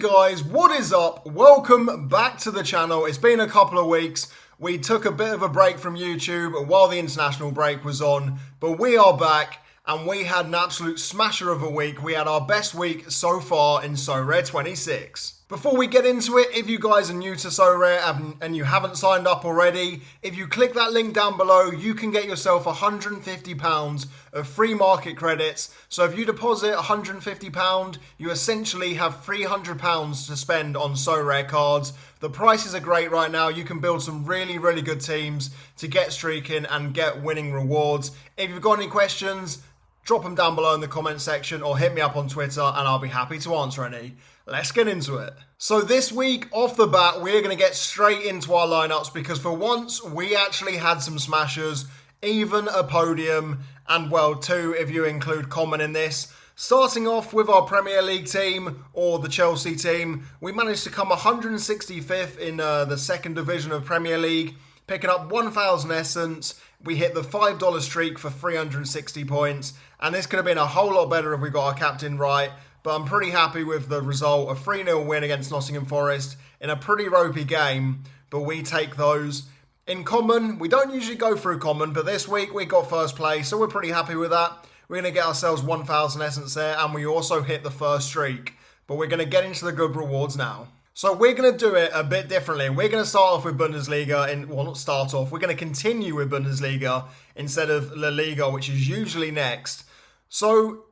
Guys, what is up? Welcome back to the channel. It's been a couple of weeks. We took a bit of a break from YouTube while the international break was on, but we are back and we had an absolute smasher of a week. We had our best week so far in Sorare 26. Before we get into it, if you guys are new to Sorare and you haven't signed up already, if you click that link down below, you can get yourself £150 of free market credits. So if you deposit £150, you essentially have £300 to spend on Sorare cards. The prices are great right now. You can build some really good teams to get streaking and get winning rewards. If you've got any questions, drop them down below in the comment section or hit me up on Twitter and I'll be happy to answer any. Let's get into it. So this week, off the bat, we're going to get straight into our lineups because for once, we actually had some smashers, even a podium, and well, two if you include common in this. Starting off with our Premier League team, or the Chelsea team, we managed to come 165th in the second division of Premier League, picking up 1,000 essence. We hit the $5 streak for 360 points, and this could have been a whole lot better if we got our captain right. But I'm pretty happy with the result, a 3-0 win against Nottingham Forest in a pretty ropey game, but we take those. In common, we don't usually go through common, but this week we got first place, so we're pretty happy with that. We're going to get ourselves 1,000 essence there, and we also hit the first streak. But we're going to get into the good rewards now. So we're going to do it a bit differently. We're going to start off with Bundesliga, well not start off, we're going to continue with Bundesliga instead of La Liga, which is usually next. So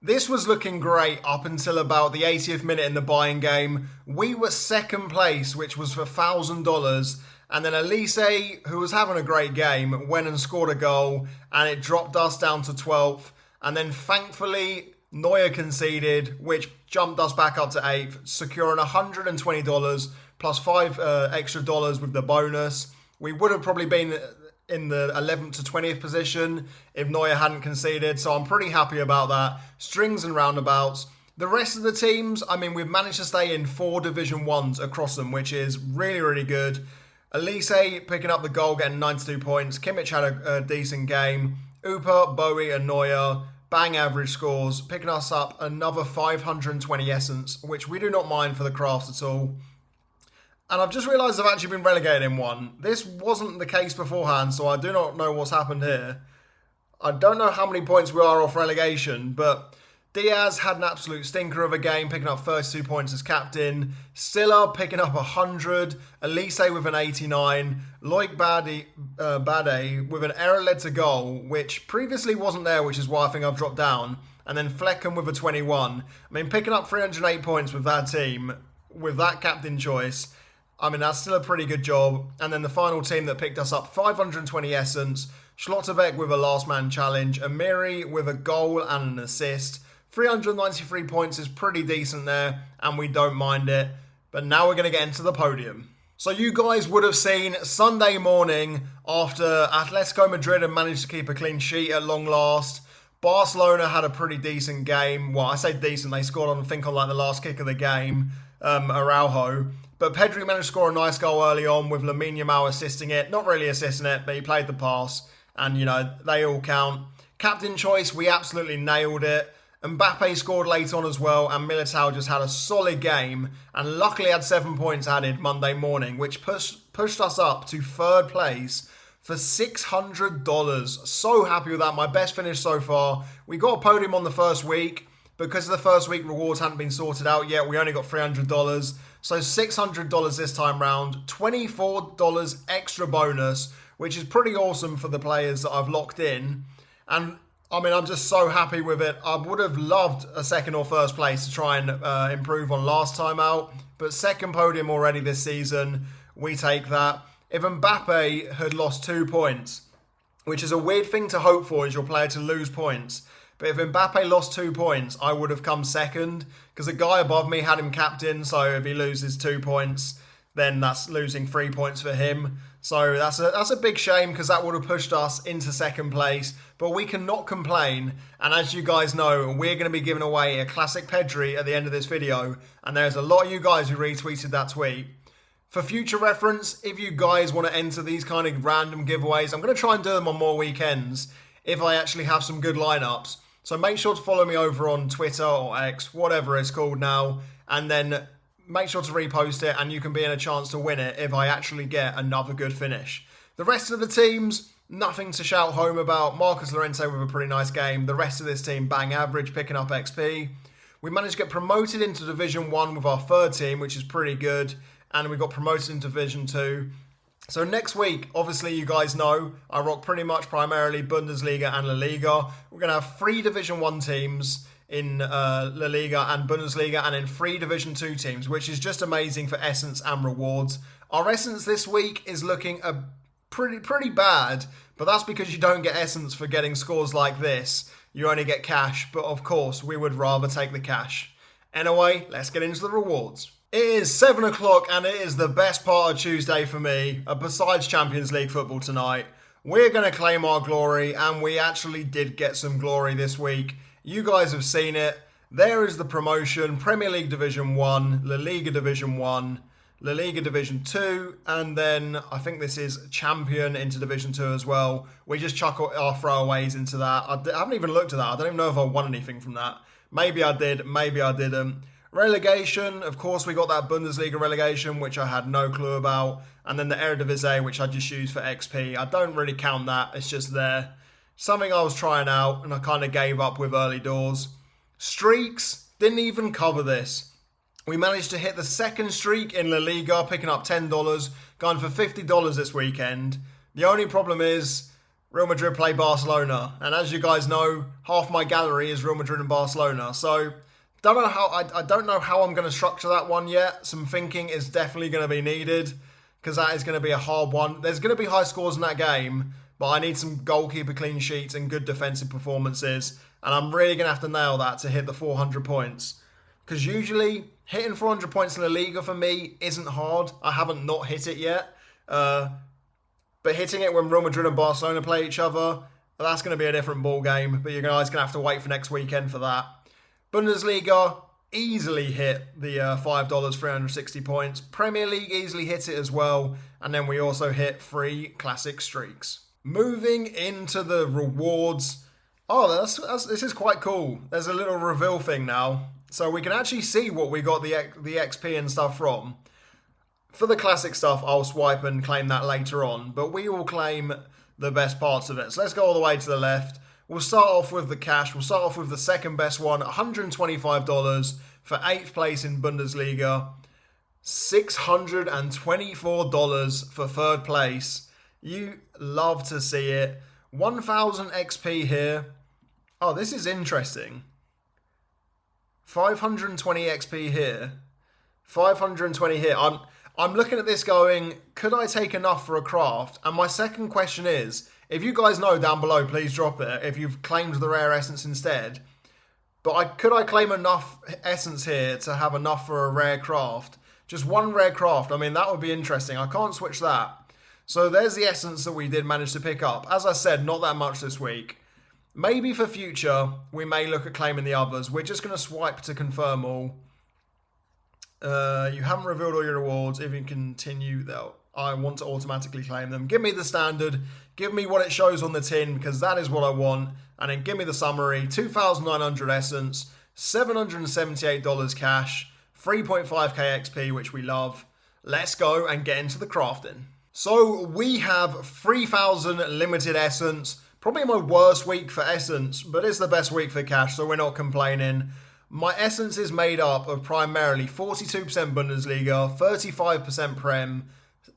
this was looking great up until about the 80th minute in the buying game. We were second place, which was for $1,000. And then Elise, who was having a great game, went and scored a goal. And it dropped us down to 12th. And then thankfully, Neuer conceded, which jumped us back up to 8th, securing $120 plus $5 extra dollars with the bonus. We would have probably been in the 11th to 20th position if Neuer hadn't conceded, so I'm pretty happy about that. Strings and roundabouts. The rest of the teams, I mean, we've managed to stay in 4 Division 1s across them, which is really good. Elise picking up the goal, getting 92 points. Kimmich had a decent game. Upa, Bowie and Neuer, bang average scores, picking us up another 520 essence, which we do not mind for the crafts at all. And I've just realised I've actually been relegated in one. This wasn't the case beforehand, so I do not know what's happened here. I don't know how many points we are off relegation, but Diaz had an absolute stinker of a game, picking up 32 points as captain. Stiller picking up 100. Elise with an 89. Loic Bade with an error led to goal, which previously wasn't there, which is why I think I've dropped down. And then Flecken with a 21. I mean, picking up 308 points with that team, with that captain choice, I mean, that's still a pretty good job. And then the final team that picked us up 520 essence, Schlotterbeck with a last man challenge, Amiri with a goal and an assist. 393 points is pretty decent there, and we don't mind it. But now we're going to get into the podium. So you guys would have seen Sunday morning after Atletico Madrid had managed to keep a clean sheet at long last. Barcelona had a pretty decent game. Well, I say decent, they scored on, I think, on like the last kick of the game, Araujo. But Pedri managed to score a nice goal early on with Lamine Yamal assisting it. Not really assisting it, but he played the pass. And, you know, they all count. Captain choice, we absolutely nailed it. Mbappe scored late on as well. And Militao just had a solid game. And luckily had 7 points added Monday morning, which pushed us up to third place for $600. So happy with that. My best finish so far. We got a podium on the first week. Because the first week rewards hadn't been sorted out yet, we only got $300. So $600 this time round, $24 extra bonus, which is pretty awesome for the players that I've locked in. And I mean, I'm just so happy with it. I would have loved a second or first place to try and improve on last time out. But second podium already this season, we take that. If Mbappe had lost 2 points, which is a weird thing to hope for, is your player to lose points. But if Mbappe lost 2 points, I would have come second because the guy above me had him captain. So if he loses 2 points, then that's losing 3 points for him. So that's a big shame because that would have pushed us into second place. But we cannot complain. And as you guys know, we're going to be giving away a classic Pedri at the end of this video. And there's a lot of you guys who retweeted that tweet. For future reference, if you guys want to enter these kind of random giveaways, I'm going to try and do them on more weekends if I actually have some good lineups. So make sure to follow me over on Twitter or X, whatever it's called now. And then make sure to repost it and you can be in a chance to win it if I actually get another good finish. The rest of the teams, nothing to shout home about. Marcus Llorente with a pretty nice game. The rest of this team, bang average, picking up XP. We managed to get promoted into Division 1 with our third team, which is pretty good. And we got promoted into Division 2. So next week, obviously you guys know, I rock pretty much primarily Bundesliga and La Liga. We're going to have 3 Division 1 teams in La Liga and Bundesliga, and then 3 Division 2 teams, which is just amazing for Essence and rewards. Our Essence this week is looking pretty bad, but that's because you don't get Essence for getting scores like this. You only get cash, but of course, we would rather take the cash. Anyway, let's get into the rewards. It is 7 o'clock and it is the best part of Tuesday for me, besides Champions League football tonight. We're going to claim our glory, and we actually did get some glory this week. You guys have seen it. There is the promotion, Premier League Division 1, La Liga Division 1, La Liga Division 2, and then I think this is Champion into Division 2 as well. We just chuck our throwaways into that. I haven't even looked at that. I don't even know if I won anything from that. Maybe I did, maybe I didn't. Relegation, of course, we got that Bundesliga relegation, which I had no clue about. And then the Eredivisie, which I just used for XP. I don't really count that. It's just there. Something I was trying out, and I kind of gave up with early doors. Streaks, didn't even cover this. We managed to hit the second streak in La Liga, picking up $10, going for $50 this weekend. The only problem is Real Madrid play Barcelona. And as you guys know, half my gallery is Real Madrid and Barcelona. So I don't know how I'm going to structure that one yet. Some thinking is definitely going to be needed, because that is going to be a hard one. There's going to be high scores in that game, but I need some goalkeeper clean sheets and good defensive performances, and I'm really going to have to nail that to hit the 400 points. Because usually, hitting 400 points in the Liga for me isn't hard. I haven't not hit it yet. But hitting it when Real Madrid and Barcelona play each other, that's going to be a different ball game. But you guys are going to have to wait for next weekend for that. Bundesliga easily hit the $5, 360 points. Premier League easily hit it as well. And then we also hit 3 classic streaks. Moving into the rewards. Oh, this is quite cool. There's a little reveal thing now. So we can actually see what we got the XP and stuff from. For the classic stuff, I'll swipe and claim that later on. But we will claim the best parts of it. So let's go all the way to the left. We'll start off with the cash. We'll start off with the second best one, $125 for 8th place in Bundesliga. $624 for 3rd place. You love to see it. 1,000 XP here. Oh, this is interesting. 520 XP here. 520 here. I'm looking at this going, could I take enough for a craft? And my second question is, if you guys know down below, please drop it if you've claimed the rare essence instead. But could I claim enough essence here to have enough for a rare craft? Just one rare craft. I mean, that would be interesting. I can't switch that. So there's the essence that we did manage to pick up. As I said, not that much this week. Maybe for future, we may look at claiming the others. We're just going to swipe to confirm all. You haven't revealed all your rewards. If you continue, though, I want to automatically claim them. Give me the standard. Give me what it shows on the tin, because that is what I want. And then give me the summary. 2,900 essence, $778 cash, 3.5k XP, which we love. Let's go and get into the crafting. So we have 3,000 limited essence. Probably my worst week for essence, but it's the best week for cash, so we're not complaining. My essence is made up of primarily 42% Bundesliga, 35% Prem,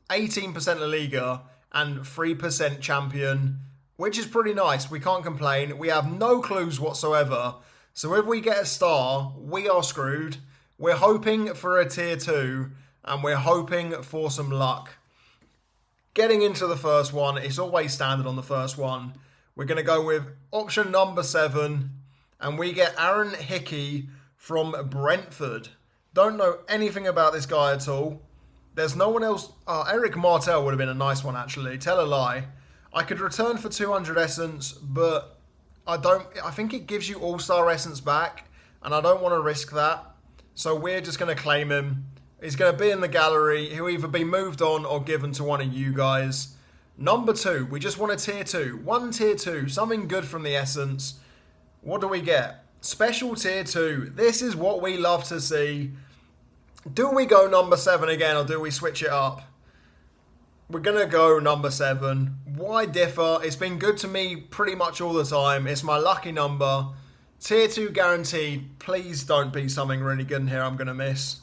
18% La Liga, and 3% Champion, which is pretty nice. We can't complain. We have no clues whatsoever. So if we get a star, we are screwed. We're hoping for a tier 2, and we're hoping for some luck. Getting into the first one, it's always standard on the first one. We're going to go with option number 7, and we get Aaron Hickey from Brentford. Don't know anything about this guy at all. There's no one else. Eric Martel would have been a nice one, actually. Tell a lie. I could return for 200 essence, but I think it gives you all-star essence back, and I don't want to risk that. So we're just going to claim him. He's going to be in the gallery. He'll either be moved on or given to one of you guys. Number 2, we just want a tier 2. One tier 2, something good from the essence. What do we get? Special tier 2. This is what we love to see. Do we go number 7 again or do we switch it up? We're going to go number 7. Why differ? It's been good to me pretty much all the time. It's my lucky number. Tier 2 guaranteed. Please don't be something really good in here I'm going to miss.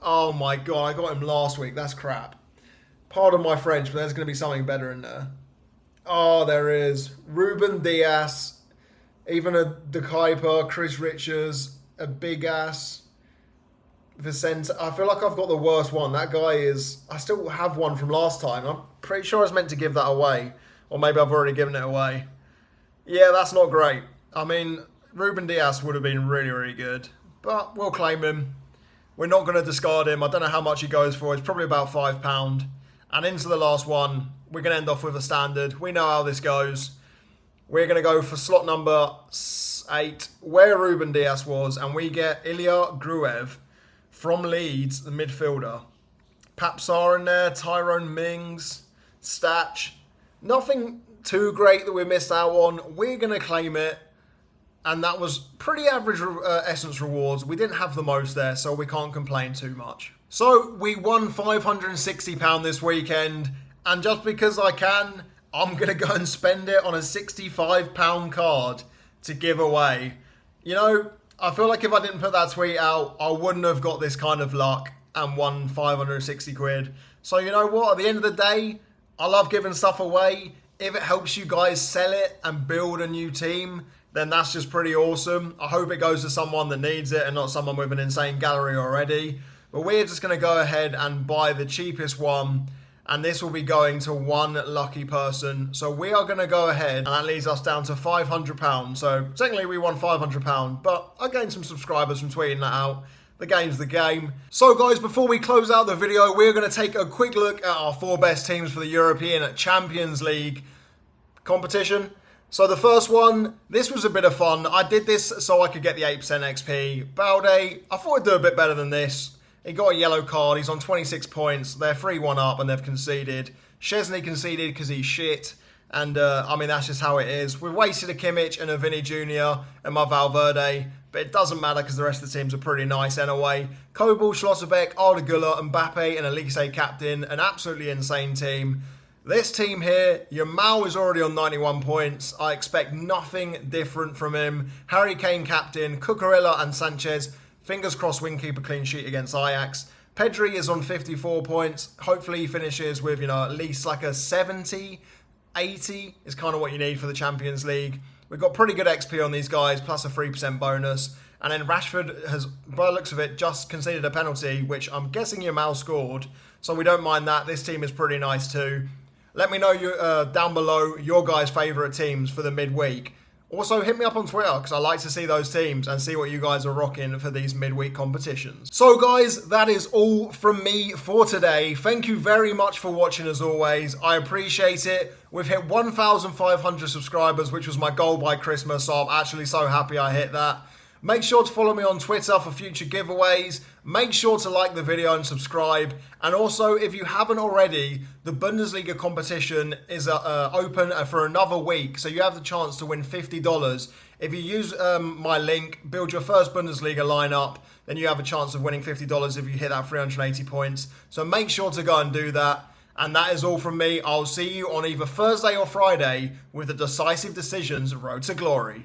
Oh my god, I got him last week. That's crap. Pardon my French, but there's going to be something better in there. Oh, there is. Ruben Diaz. Even a De Kuiper, Chris Richards, a big ass. Vicente. I feel like I've got the worst one. That guy is... I still have one from last time. I'm pretty sure I was meant to give that away. Or maybe I've already given it away. Yeah, that's not great. I mean, Ruben Diaz would have been really, really good. But we'll claim him. We're not going to discard him. I don't know how much he goes for. It's probably about £5. And into the last one, we're going to end off with a standard. We know how this goes. We're going to go for slot number 8, where Ruben Diaz was. And we get Ilya Gruev from Leeds, the midfielder. Papsar in there, Tyrone Mings, Statch. Nothing too great that we missed out on. We're going to claim it. And that was pretty average Essence rewards. We didn't have the most there, so we can't complain too much. So we won £560 this weekend. And just because I can, I'm going to go and spend it on a £65 card to give away. You know, I feel like if I didn't put that tweet out, I wouldn't have got this kind of luck and won 560 quid. So you know what? At the end of the day, I love giving stuff away. If it helps you guys sell it and build a new team, then that's just pretty awesome. I hope it goes to someone that needs it and not someone with an insane gallery already. But we're just going to go ahead and buy the cheapest one. And this will be going to one lucky person. So we are going to go ahead, and that leads us down to £500. So technically we won £500, but I gained some subscribers from tweeting that out. The game's the game. So guys, before we close out the video, we're going to take a quick look at our 4 best teams for the European Champions League competition. So the first one, this was a bit of fun. I did this so I could get the 8% XP. Balde, I thought I'd do a bit better than this. He got a yellow card. He's on 26 points. They're 3-1 up and they've conceded. Szczesny conceded because he's shit. And, I mean, that's just how it is. We've wasted a Kimmich and a Vinny Jr. and my Valverde. But it doesn't matter because the rest of the teams are pretty nice anyway. Kobel, Schlosserbeck, Arda Güler, Mbappe and Elise captain. An absolutely insane team. This team here, Yamal is already on 91 points. I expect nothing different from him. Harry Kane captain, Cucurella and Sanchez. Fingers crossed win keeper clean sheet against Ajax. Pedri is on 54 points. Hopefully he finishes with, at least like a 70, 80 is kind of what you need for the Champions League. We've got pretty good XP on these guys, plus a 3% bonus. And then Rashford has, by the looks of it, just conceded a penalty, which I'm guessing Yamal scored. So we don't mind that. This team is pretty nice too. Let me know down below your guys' favourite teams for the midweek. Also, hit me up on Twitter because I like to see those teams and see what you guys are rocking for these midweek competitions. So guys, that is all from me for today. Thank you very much for watching as always. I appreciate it. We've hit 1,500 subscribers, which was my goal by Christmas, so I'm actually so happy I hit that. Make sure to follow me on Twitter for future giveaways. Make sure to like the video and subscribe. And also, if you haven't already, the Bundesliga competition is open for another week. So you have the chance to win $50. If you use my link, build your first Bundesliga lineup, then you have a chance of winning $50 if you hit that 380 points. So make sure to go and do that. And that is all from me. I'll see you on either Thursday or Friday with the Decisive Decisions Road to Glory.